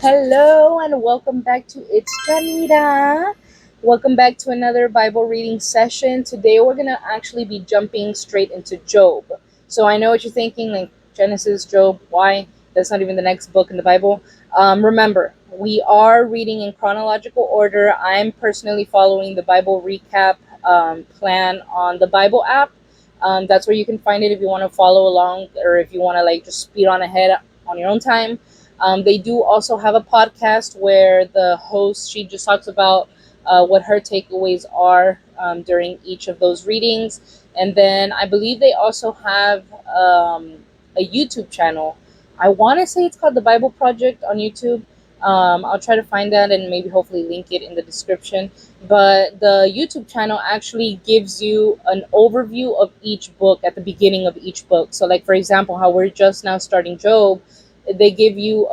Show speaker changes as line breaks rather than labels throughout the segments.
Hello and welcome back to It's Janita. Welcome back to another Bible reading session. Today we're going to actually be jumping straight into Job. So I know what you're thinking, like Genesis, Job, why? That's not even the next book in the Bible. Remember, we are reading in chronological order. I'm personally following the Bible recap plan on the Bible app. That's where you can find it if you want to follow along or if you want to like just speed on ahead on your own time. They do also have a podcast where the host, she just talks about what her takeaways are during each of those readings. And then I believe they also have a YouTube channel. I want to say it's called the Bible Project on YouTube. I'll try to find that and maybe hopefully link it in the description. But the YouTube channel actually gives you an overview of each book at the beginning of each book. So, like for example, how we're just now starting Job, they give you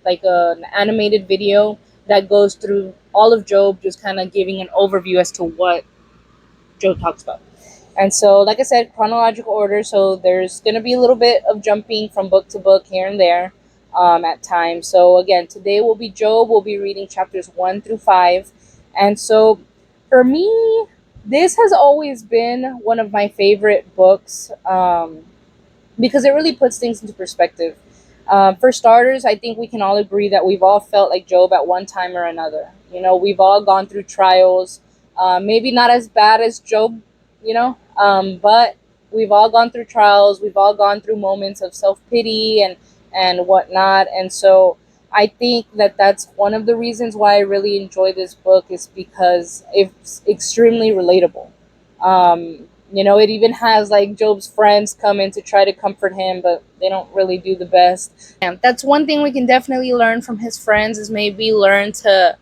like an animated video that goes through all of Job, just kind of giving an overview as to what Job talks about. And so, like I said, chronological order. So there's going to be a little bit of jumping from book to book here and there at times. So again, today will be Job. We'll be reading chapters 1 through 5. And so for me, this has always been one of my favorite books because it really puts things into perspective. For starters, I think we can all agree that we've all felt like Job at one time or another. You know, we've all gone through trials, maybe not as bad as Job, but we've all gone through trials. We've all gone through moments of self-pity and whatnot. And so I think that that's one of the reasons why I really enjoy this book is because it's extremely relatable. It even has like Job's friends come in to try to comfort him, but they don't really do the best. And that's one thing we can definitely learn from his friends is maybe learn to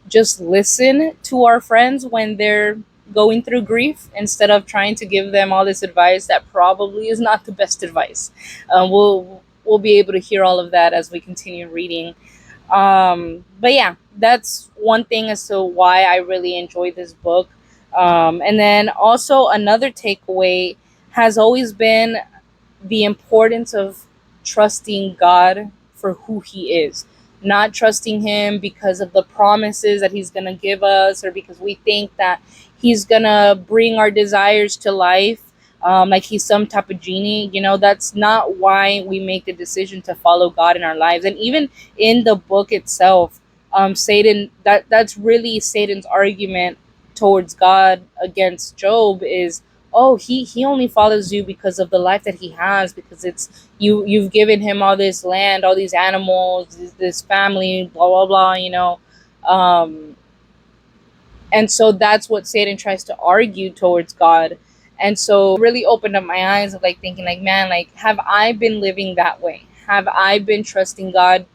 just listen to our friends when they're going through grief instead of trying to give them all this advice that probably is not the best advice. We'll be able to hear all of that as we continue reading. But yeah, that's one thing as to why I really enjoy this book. And then also another takeaway has always been the importance of trusting God for who He is, not trusting Him because of the promises that He's going to give us or because we think that He's going to bring our desires to life. Like He's some type of genie. That's not why we make the decision to follow God in our lives. And even in the book itself, that's really Satan's argument towards God against Job is, oh, he only follows you because of the life that he has, because it's you've given him all this land, all these animals, this family, blah blah blah. And so that's what Satan tries to argue towards God. And so really opened up my eyes of like thinking like, man, like have I been living that way? Have I been trusting God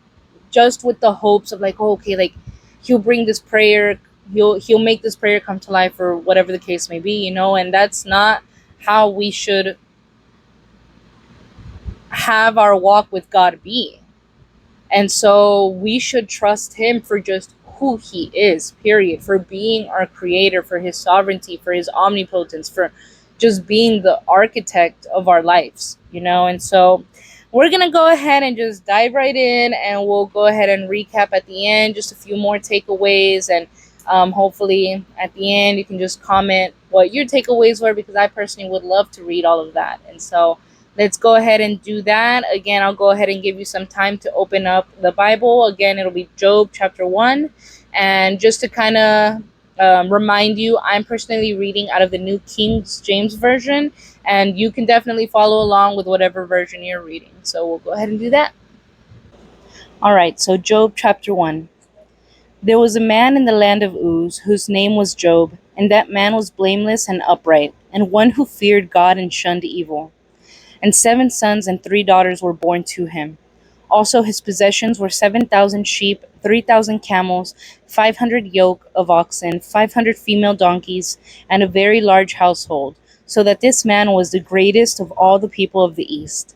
just with the hopes of like, oh, okay, like he'll bring this prayer, he'll make this prayer come to life or whatever the case may be, and that's not how we should have our walk with God be. And so we should trust Him for just who He is, period, for being our creator, for His sovereignty, for His omnipotence, for just being the architect of our lives, and so we're going to go ahead and just dive right in, and we'll go ahead and recap at the end, just a few more takeaways. And hopefully at the end, you can just comment what your takeaways were, because I personally would love to read all of that. And so let's go ahead and do that. Again, I'll go ahead and give you some time to open up the Bible. Again, it'll be Job chapter 1. And just to kind of remind you, I'm personally reading out of the New King James Version, and you can definitely follow along with whatever version you're reading. So we'll go ahead and do that. All right, so Job chapter 1. There was a man in the land of Uz whose name was Job, and that man was blameless and upright, and one who feared God and shunned evil. And 7 sons and 3 daughters were born to him. Also his possessions were 7,000 sheep, 3,000 camels, 500 yoke of oxen, 500 female donkeys, and a very large household, so that this man was the greatest of all the people of the East.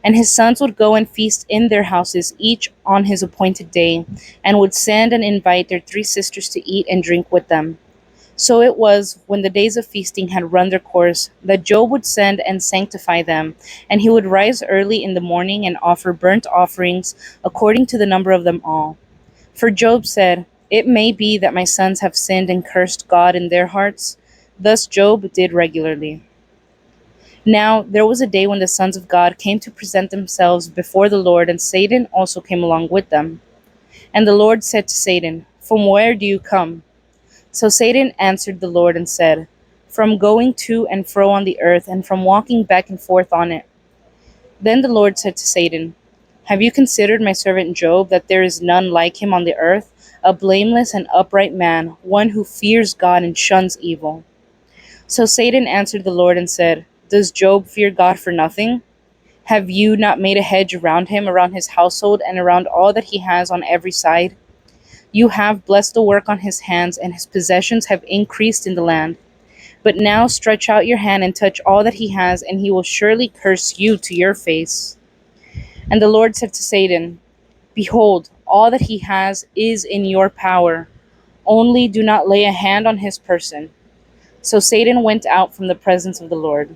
And his sons would go and feast in their houses, each on his appointed day, and would send and invite their 3 sisters to eat and drink with them. So it was, when the days of feasting had run their course, that Job would send and sanctify them, and he would rise early in the morning and offer burnt offerings according to the number of them all. For Job said, "It may be that my sons have sinned and cursed God in their hearts." Thus Job did regularly. Now there was a day when the sons of God came to present themselves before the Lord, and Satan also came along with them. And the Lord said to Satan, "From where do you come?" So Satan answered the Lord and said, "From going to and fro on the earth, and from walking back and forth on it." Then the Lord said to Satan, "Have you considered my servant Job, that there is none like him on the earth, a blameless and upright man, one who fears God and shuns evil?" So Satan answered the Lord and said, "Does Job fear God for nothing? Have you not made a hedge around him, around his household, and around all that he has on every side? You have blessed the work on his hands, and his possessions have increased in the land. But now stretch out your hand and touch all that he has, and he will surely curse you to your face." And the Lord said to Satan, "Behold, all that he has is in your power. Only do not lay a hand on his person." So Satan went out from the presence of the Lord.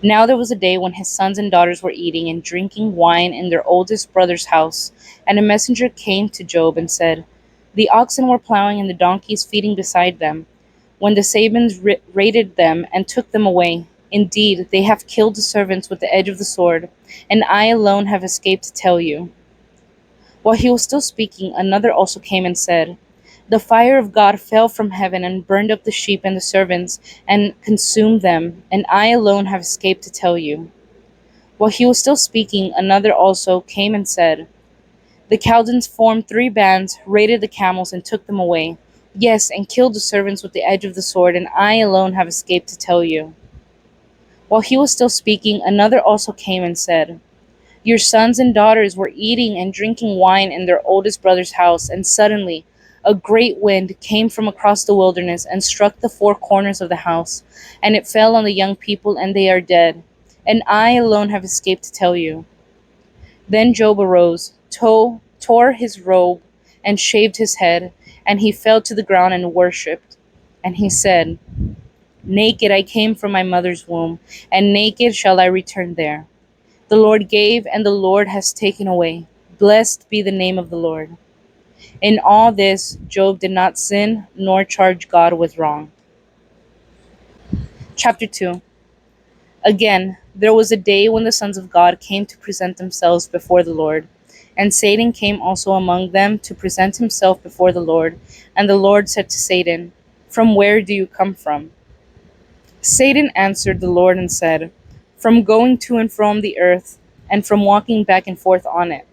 Now there was a day when his sons and daughters were eating and drinking wine in their oldest brother's house, and a messenger came to Job and said, "The oxen were plowing and the donkeys feeding beside them, when the Sabines raided them and took them away. Indeed, they have killed the servants with the edge of the sword, and I alone have escaped to tell you." While he was still speaking, another also came and said, "The fire of God fell from heaven and burned up the sheep and the servants and consumed them, and I alone have escaped to tell you." While he was still speaking, another also came and said, "The Chaldeans formed 3 bands, raided the camels, and took them away. Yes, and killed the servants with the edge of the sword, and I alone have escaped to tell you." While he was still speaking, another also came and said, "Your sons and daughters were eating and drinking wine in their oldest brother's house, and suddenly a great wind came from across the wilderness and struck the 4 corners of the house, and it fell on the young people, and they are dead. And I alone have escaped to tell you." Then Job arose, tore his robe, and shaved his head, and he fell to the ground and worshipped. And he said, "Naked I came from my mother's womb, and naked shall I return there. The Lord gave, and the Lord has taken away. Blessed be the name of the Lord." In all this, Job did not sin nor charge God with wrong. Chapter 2. Again, there was a day when the sons of God came to present themselves before the Lord. And Satan came also among them to present himself before the Lord. And the Lord said to Satan, "From where do you come from?" Satan answered the Lord and said, "From going to and from the earth, and from walking back and forth on it."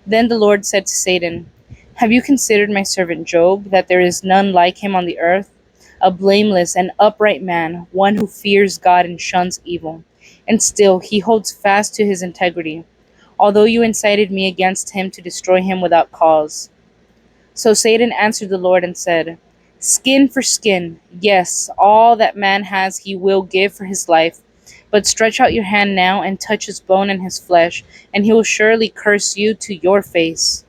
Then the Lord said to Satan, "Have you considered my servant Job, that there is none like him on the earth, a blameless and upright man, one who fears God and shuns evil? And still he holds fast to his integrity, although you incited me against him to destroy him without cause." So Satan answered the Lord and said, "Skin for skin, yes, all that man has he will give for his life. But stretch out your hand now and touch his bone and his flesh, and he will surely curse you to your face."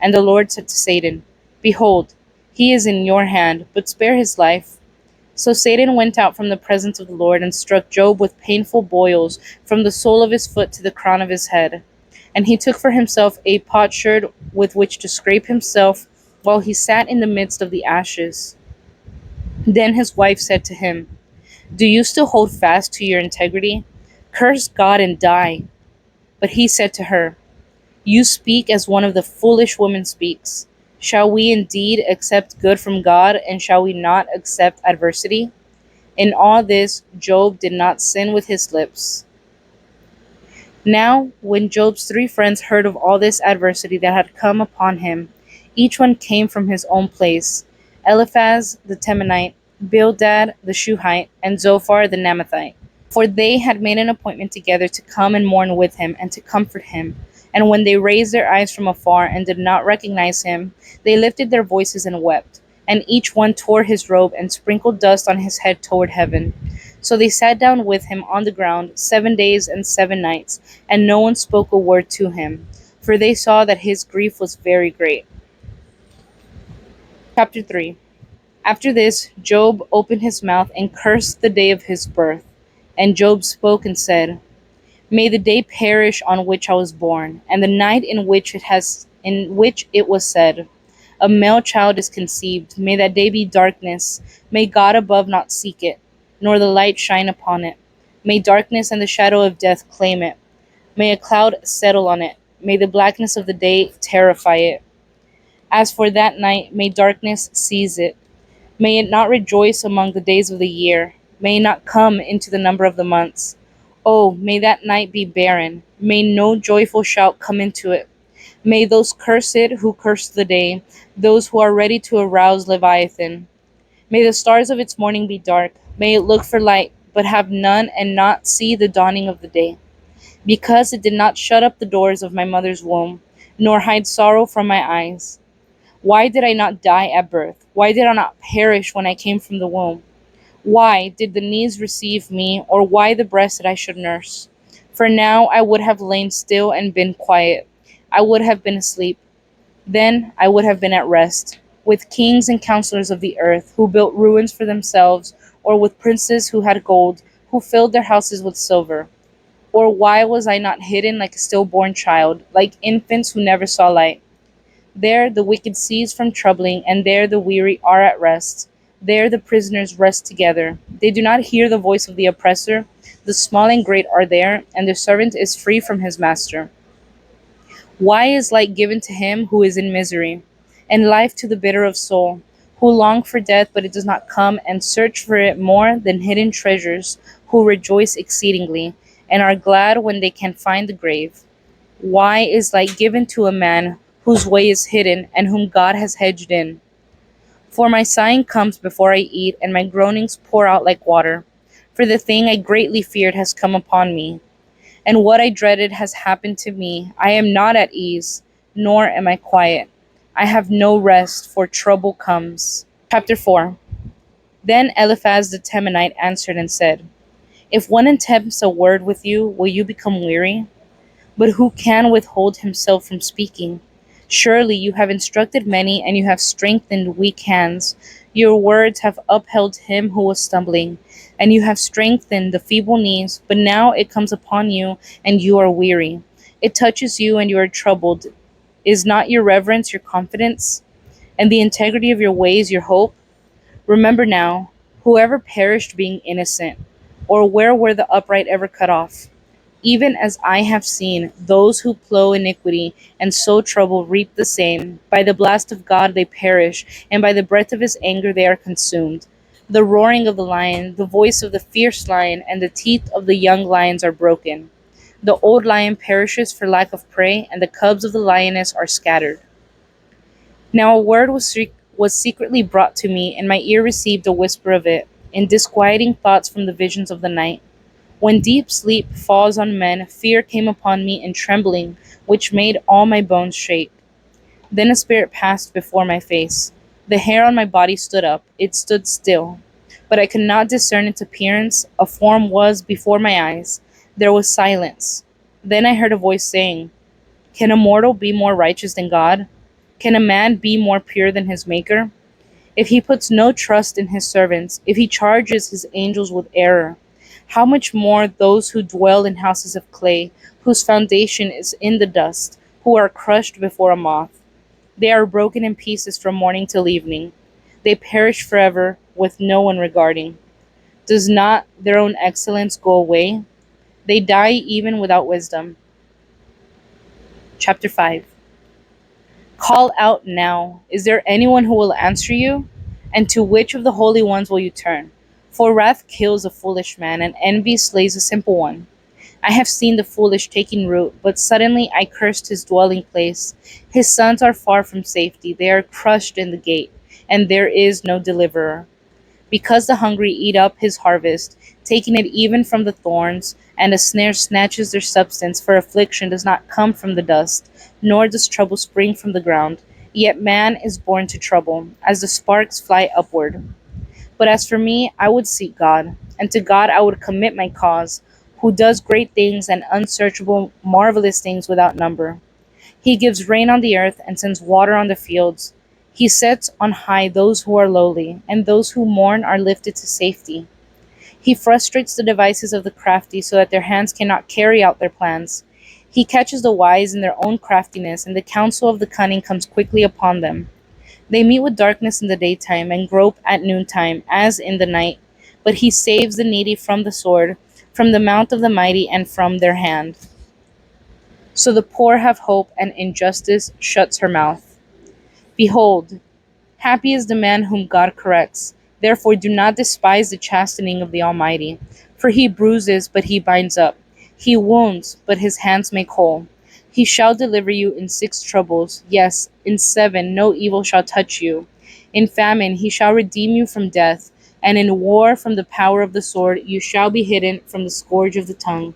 And the Lord said to Satan, "Behold, he is in your hand, but spare his life." So Satan went out from the presence of the Lord and struck Job with painful boils from the sole of his foot to the crown of his head. And he took for himself a potsherd with which to scrape himself while he sat in the midst of the ashes. Then his wife said to him, "Do you still hold fast to your integrity? Curse God and die." But he said to her, "You speak as one of the foolish women speaks. Shall we indeed accept good from God, and shall we not accept adversity?" In all this, Job did not sin with his lips. Now, when Job's 3 friends heard of all this adversity that had come upon him, each one came from his own place: Eliphaz the Temanite, Bildad the Shuhite, and Zophar the Naamathite. For they had made an appointment together to come and mourn with him and to comfort him. And when they raised their eyes from afar and did not recognize him, they lifted their voices and wept. And each one tore his robe and sprinkled dust on his head toward heaven. So they sat down with him on the ground 7 days and 7 nights, and no one spoke a word to him, for they saw that his grief was very great. Chapter 3. After this, Job opened his mouth and cursed the day of his birth. And Job spoke and said, May the day perish on which I was born, and the night in which it was said, a male child is conceived. May that day be darkness. May God above not seek it, nor the light shine upon it. May darkness and the shadow of death claim it. May a cloud settle on it. May the blackness of the day terrify it. As for that night, may darkness seize it. May it not rejoice among the days of the year. May it not come into the number of the months. Oh, may that night be barren. May no joyful shout come into it. May those curse it who curse the day, those who are ready to arouse Leviathan. May the stars of its morning be dark. May it look for light, but have none, and not see the dawning of the day. Because it did not shut up the doors of my mother's womb, nor hide sorrow from my eyes. Why did I not die at birth? Why did I not perish when I came from the womb? Why did the knees receive me, or why the breast that I should nurse? For now I would have lain still and been quiet. I would have been asleep. Then I would have been at rest, with kings and counselors of the earth, who built ruins for themselves, or with princes who had gold, who filled their houses with silver. Or why was I not hidden like a stillborn child, like infants who never saw light? There the wicked cease from troubling, and there the weary are at rest. There the prisoners rest together. They do not hear the voice of the oppressor. The small and great are there, and the servant is free from his master. Why is light given to him who is in misery, and life to the bitter of soul, who long for death, but it does not come, and search for it more than hidden treasures, who rejoice exceedingly, and are glad when they can find the grave? Why is light given to a man whose way is hidden, and whom God has hedged in? For my sighing comes before I eat, and my groanings pour out like water. For the thing I greatly feared has come upon me, and what I dreaded has happened to me. I am not at ease, nor am I quiet. I have no rest, for trouble comes. Chapter 4. Then Eliphaz the Temanite answered and said, if one attempts a word with you, will you become weary? But who can withhold himself from speaking? Surely you have instructed many, and you have strengthened weak hands. Your words have upheld him who was stumbling, and you have strengthened the feeble knees. But now it comes upon you, and you are weary. It touches you, and you are troubled. Is not your reverence your confidence, and the integrity of your ways your hope? Remember now, whoever perished being innocent, or where were the upright ever cut off? Even as I have seen, those who plow iniquity and sow trouble reap the same. By the blast of God they perish, and by the breath of his anger they are consumed. The roaring of the lion, the voice of the fierce lion, and the teeth of the young lions are broken. The old lion perishes for lack of prey, and the cubs of the lioness are scattered. Now a word was secretly brought to me, and my ear received a whisper of it, in disquieting thoughts from the visions of the night. When deep sleep falls on men, fear came upon me in trembling, which made all my bones shake. Then a spirit passed before my face. The hair on my body stood up, it stood still. But I could not discern its appearance. A form was before my eyes. There was silence. Then I heard a voice saying, can a mortal be more righteous than God? Can a man be more pure than his Maker? If he puts no trust in his servants, if he charges his angels with error, how much more those who dwell in houses of clay, whose foundation is in the dust, who are crushed before a moth? They are broken in pieces from morning till evening. They perish forever, with no one regarding. Does not their own excellence go away? They die even without wisdom. Chapter 5. Call out now. Is there anyone who will answer you? And to which of the holy ones will you turn? For wrath kills a foolish man, and envy slays a simple one. I have seen the foolish taking root, but suddenly I cursed his dwelling place. His sons are far from safety, they are crushed in the gate, and there is no deliverer. Because the hungry eat up his harvest, taking it even from the thorns, and a snare snatches their substance, for affliction does not come from the dust, nor does trouble spring from the ground. Yet man is born to trouble, as the sparks fly upward. But as for me, I would seek God, and to God I would commit my cause, who does great things and unsearchable, marvelous things without number. He gives rain on the earth and sends water on the fields. He sets on high those who are lowly, and those who mourn are lifted to safety. He frustrates the devices of the crafty so that their hands cannot carry out their plans. He catches the wise in their own craftiness, and the counsel of the cunning comes quickly upon them. They meet with darkness in the daytime and grope at noontime, as in the night. But he saves the needy from the sword, from the mouth of the mighty, and from their hand. So the poor have hope, and injustice shuts her mouth. Behold, happy is the man whom God corrects. Therefore do not despise the chastening of the Almighty. For he bruises, but he binds up. He wounds, but his hands make whole. He shall deliver you in 6 troubles. Yes, in 7 no evil shall touch you. In famine he shall redeem you from death, and in war from the power of the sword you shall be hidden from the scourge of the tongue.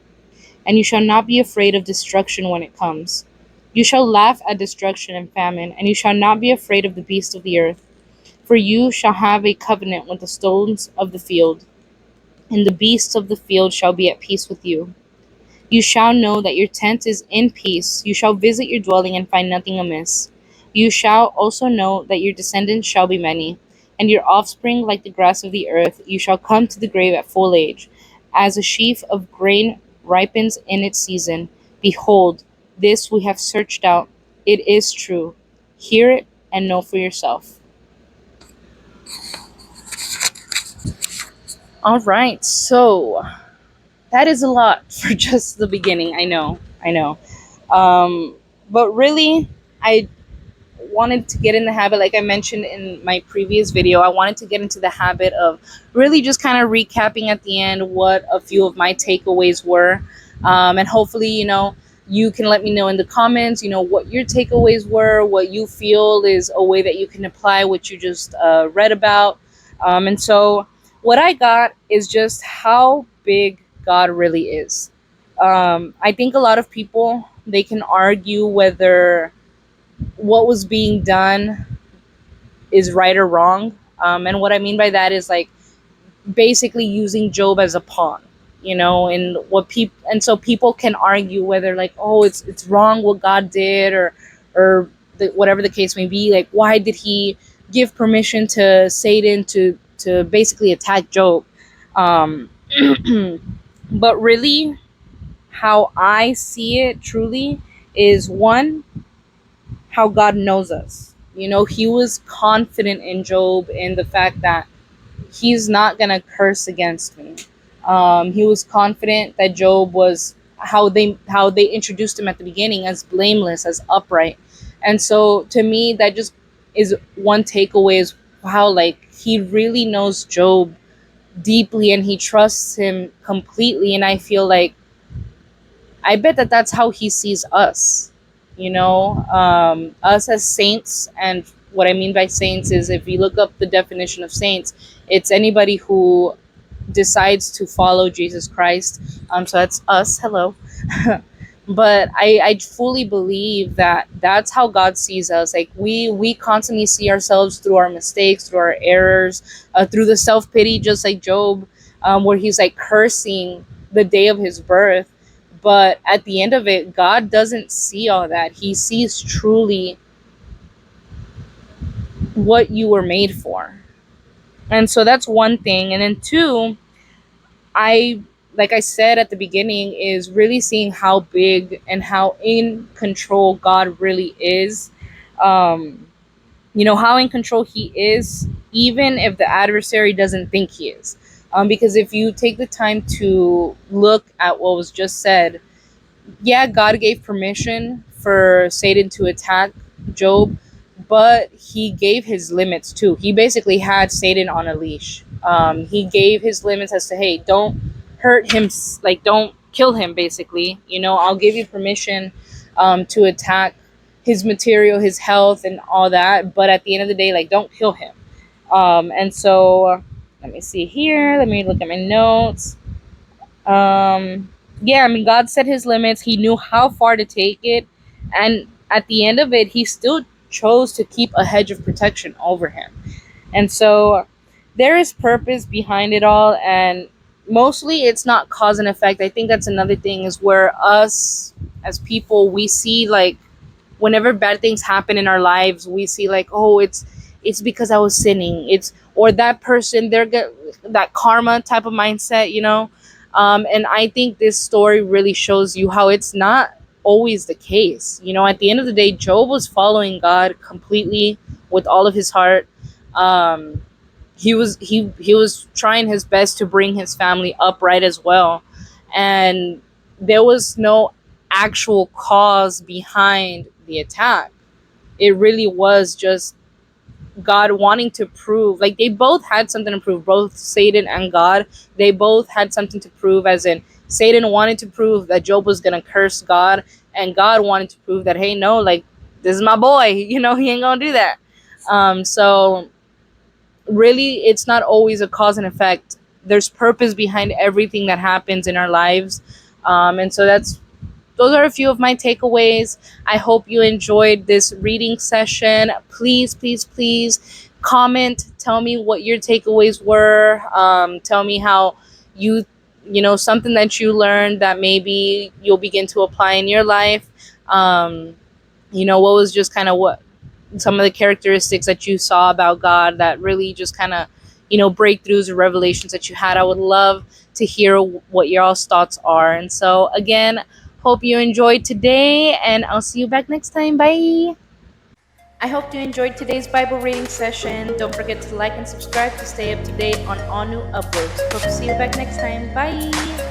And you shall not be afraid of destruction when it comes. You shall laugh at destruction and famine, and you shall not be afraid of the beasts of the earth. For you shall have a covenant with the stones of the field, and the beasts of the field shall be at peace with you. You shall know that your tent is in peace. You shall visit your dwelling and find nothing amiss. You shall also know that your descendants shall be many, and your offspring like the grass of the earth. You shall come to the grave at full age. As a sheaf of grain ripens in its season, behold, this we have searched out. It is true. Hear it and know for yourself. All right, so that is a lot for just the beginning. I know. Um, but really, I wanted to get in the habit, like I mentioned in my previous video, I wanted to get into the habit of really just kind of recapping at the end what a few of my takeaways were. And hopefully, you can let me know in the comments, what your takeaways were, what you feel is a way that you can apply what you just read about. And so, what I got is just how big God really is. I think a lot of people, they can argue whether what was being done is right or wrong. And what I mean by that is like basically using Job as a pawn, and so people can argue whether like, oh, it's wrong what God did, or whatever the case may be. Like, why did he give permission to Satan to basically attack Job? Um, but really, how I see it truly is one, how God knows us. He was confident in Job in the fact that he's not going to curse against me. He was confident that Job was how they introduced him at the beginning, as blameless, as upright. And so to me, that just is one takeaway, is how like he really knows Job deeply and he trusts him completely. And I feel like I bet that that's how he sees us, us as saints. And what I mean by saints is, if you look up the definition of saints, it's anybody who decides to follow Jesus Christ. So that's us. Hello. But I fully believe that that's how God sees us. Like we constantly see ourselves through our mistakes, through our errors, through the self pity, just like Job, where he's like cursing the day of his birth. But at the end of it, God doesn't see all that. He sees truly what you were made for. And so that's one thing. And then two, like I said at the beginning, is really seeing how big and how in control God really is. How in control he is, even if the adversary doesn't think he is. Because if you take the time to look at what was just said, yeah, God gave permission for Satan to attack Job, but he gave his limits too. He basically had Satan on a leash. He gave his limits as to, hey, don't hurt him, like don't kill him. Basically, I'll give you permission to attack his material, his health, and all that. But at the end of the day, like, don't kill him. And so, let me see here. Let me look at my notes. Yeah, I mean, God set his limits. He knew how far to take it. And at the end of it, he still chose to keep a hedge of protection over him. And so there is purpose behind it all. And mostly it's not cause and effect. I think that's another thing, is where us as people, we see like whenever bad things happen in our lives, we see like, oh, it's because I was sinning. It's or that person, they're get that karma type of mindset, and I think this story really shows you how it's not always the case. At the end of the day, Job was following God completely with all of his heart. um he was trying his best to bring his family upright as well, and there was no actual cause behind the attack. It really was just God wanting to prove, like, they both had something to prove, both Satan and God. They both had something to prove, as in Satan wanted to prove that Job was gonna curse God, and God wanted to prove that, hey, no, like, this is my boy, he ain't gonna do that. So really, it's not always a cause and effect. There's purpose behind everything that happens in our lives. And so those are a few of my takeaways. I hope you enjoyed this reading session. Please, please, please comment. Tell me what your takeaways were. Tell me how you, something that you learned that maybe you'll begin to apply in your life. What was just kind of what some of the characteristics that you saw about God that really just kind of, breakthroughs or revelations that you had. I would love to hear what your all's thoughts are. And so, again, hope you enjoyed today, and I'll see you back next time. Bye. I hope you enjoyed today's Bible reading session. Don't forget to like and subscribe to stay up to date on all new uploads. Hope to see you back next time. Bye.